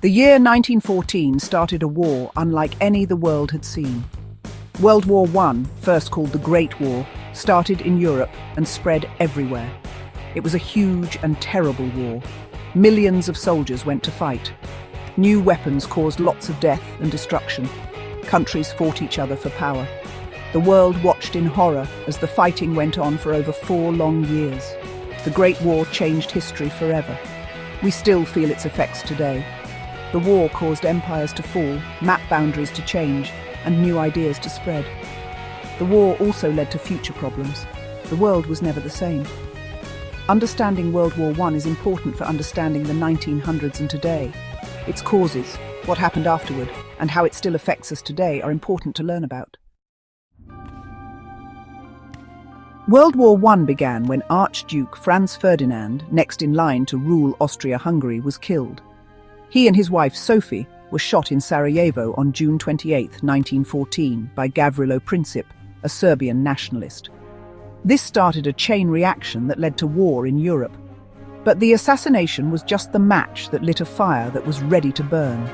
The year 1914 started a war unlike any the world had seen. World War I, first called the Great War, started in Europe and spread everywhere. It was a huge and terrible war. Millions of soldiers went to fight. New weapons caused lots of death and destruction. Countries fought each other for power. The world watched in horror as the fighting went on for over 4 long years. The Great War changed history forever. We still feel its effects today. The war caused empires to fall, map boundaries to change, and new ideas to spread. The war also led to future problems. The world was never the same. Understanding World War I is important for understanding the 1900s and today. Its causes, what happened afterward, and how it still affects us today are important to learn about. World War I began when Archduke Franz Ferdinand, next in line to rule Austria-Hungary, was killed. He and his wife Sophie were shot in Sarajevo on June 28, 1914, by Gavrilo Princip, a Serbian nationalist. This started a chain reaction that led to war in Europe. But the assassination was just the match that lit a fire that was ready to burn.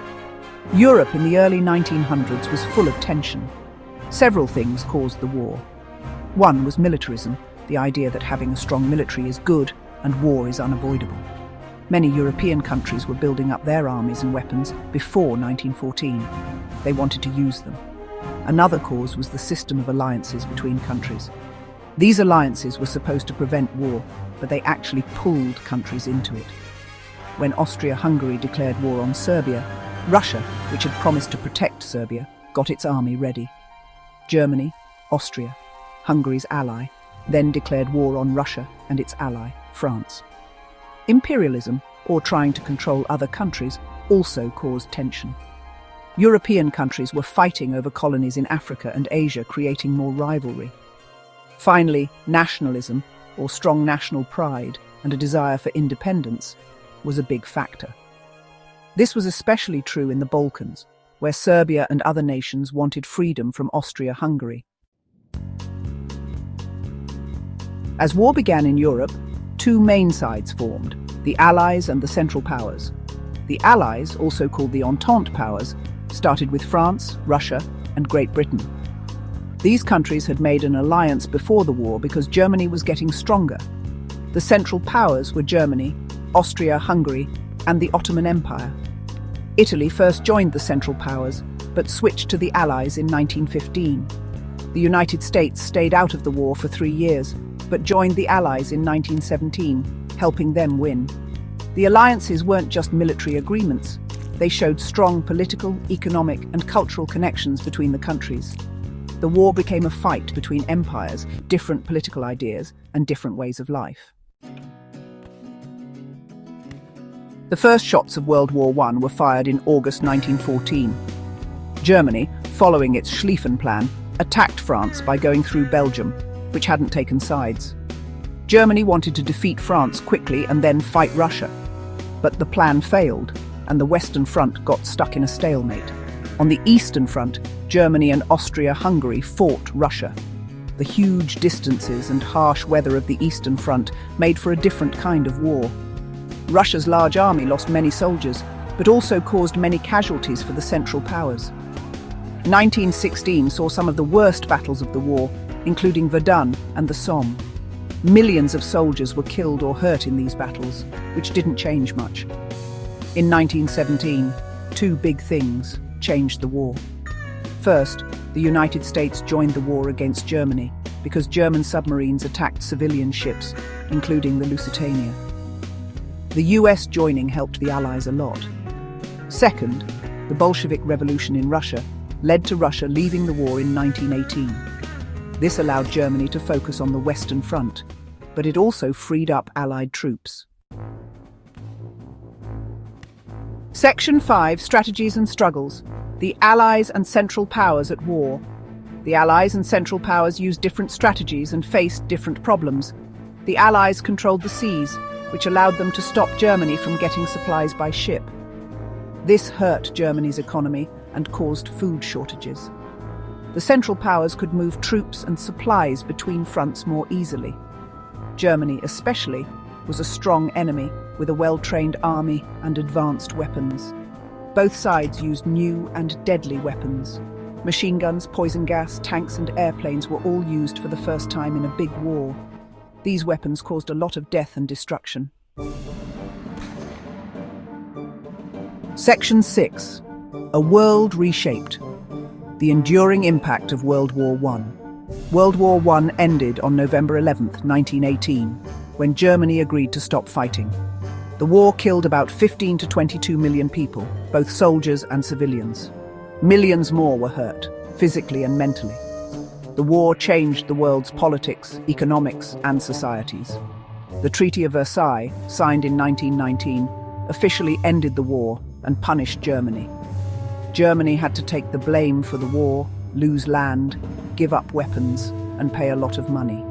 Europe in the early 1900s was full of tension. Several things caused the war. One was militarism, the idea that having a strong military is good and war is unavoidable. Many European countries were building up their armies and weapons before 1914. They wanted to use them. Another cause was the system of alliances between countries. These alliances were supposed to prevent war, but they actually pulled countries into it. When Austria-Hungary declared war on Serbia, Russia, which had promised to protect Serbia, got its army ready. Germany, Austria, Hungary's ally, then declared war on Russia and its ally, France. Imperialism, or trying to control other countries, also caused tension. European countries were fighting over colonies in Africa and Asia, creating more rivalry. Finally, nationalism, or strong national pride, and a desire for independence, was a big factor. This was especially true in the Balkans, where Serbia and other nations wanted freedom from Austria-Hungary. As war began in Europe, 2 main sides formed, the Allies and the Central Powers. The Allies, also called the Entente Powers, started with France, Russia, and Great Britain. These countries had made an alliance before the war because Germany was getting stronger. The Central Powers were Germany, Austria-Hungary, and the Ottoman Empire. Italy first joined the Central Powers, but switched to the Allies in 1915. The United States stayed out of the war for 3 years, but joined the Allies in 1917, helping them win. The alliances weren't just military agreements. They showed strong political, economic, and cultural connections between the countries. The war became a fight between empires, different political ideas, and different ways of life. The first shots of World War I were fired in August 1914. Germany, following its Schlieffen Plan, attacked France by going through Belgium, which hadn't taken sides. Germany wanted to defeat France quickly and then fight Russia. But the plan failed, and the Western Front got stuck in a stalemate. On the Eastern Front, Germany and Austria-Hungary fought Russia. The huge distances and harsh weather of the Eastern Front made for a different kind of war. Russia's large army lost many soldiers, but also caused many casualties for the Central Powers. 1916 saw some of the worst battles of the war, including Verdun and the Somme. Millions of soldiers were killed or hurt in these battles, which didn't change much. In 1917, 2 big things changed the war. First, the United States joined the war against Germany because German submarines attacked civilian ships, including the Lusitania. The US joining helped the Allies a lot. Second, the Bolshevik Revolution in Russia led to Russia leaving the war in 1918. This allowed Germany to focus on the Western Front, but it also freed up Allied troops. Section 5, Strategies and Struggles. The Allies and Central Powers at war. The Allies and Central Powers used different strategies and faced different problems. The Allies controlled the seas, which allowed them to stop Germany from getting supplies by ship. This hurt Germany's economy and caused food shortages. The Central Powers could move troops and supplies between fronts more easily. Germany, especially, was a strong enemy with a well-trained army and advanced weapons. Both sides used new and deadly weapons. Machine guns, poison gas, tanks and airplanes were all used for the first time in a big war. These weapons caused a lot of death and destruction. Section 6. A World Reshaped. The enduring impact of World War I. World War I ended on November 11, 1918, when Germany agreed to stop fighting. The war killed about 15 to 22 million people, both soldiers and civilians. Millions more were hurt, physically and mentally. The war changed the world's politics, economics, and societies. The Treaty of Versailles, signed in 1919, officially ended the war and punished Germany. Germany had to take the blame for the war, lose land, give up weapons, and pay a lot of money.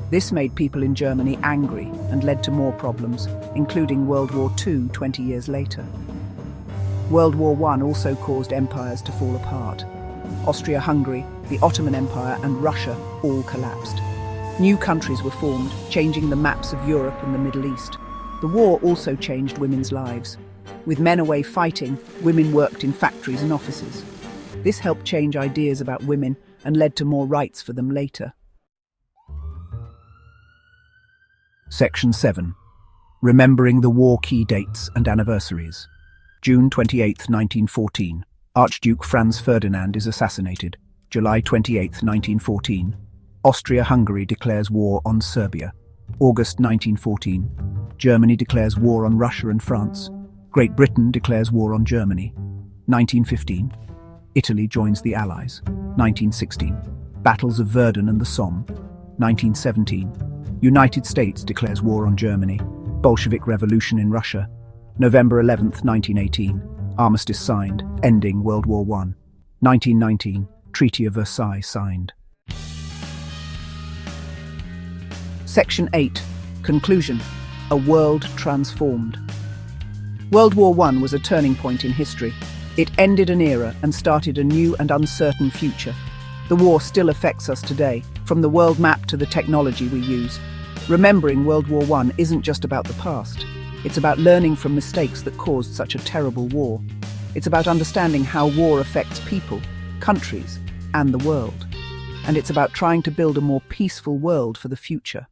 This made people in Germany angry and led to more problems, including World War II 20 years later. World War I also caused empires to fall apart. Austria-Hungary, the Ottoman Empire, and Russia all collapsed. New countries were formed, changing the maps of Europe and the Middle East. The war also changed women's lives. With men away fighting, women worked in factories and offices. This helped change ideas about women and led to more rights for them later. Section 7. Remembering the war key dates and anniversaries. June 28, 1914. Archduke Franz Ferdinand is assassinated. July 28, 1914. Austria-Hungary declares war on Serbia. August 1914. Germany declares war on Russia and France. Great Britain declares war on Germany. 1915. Italy joins the Allies. 1916. Battles of Verdun and the Somme. 1917. United States declares war on Germany. Bolshevik Revolution in Russia. November 11, 1918. Armistice signed, ending World War I. 1919. Treaty of Versailles signed. Section 8. Conclusion. A world transformed. World War I was a turning point in history. It ended an era and started a new and uncertain future. The war still affects us today, from the world map to the technology we use. Remembering World War I isn't just about the past. It's about learning from mistakes that caused such a terrible war. It's about understanding how war affects people, countries, and the world. And it's about trying to build a more peaceful world for the future.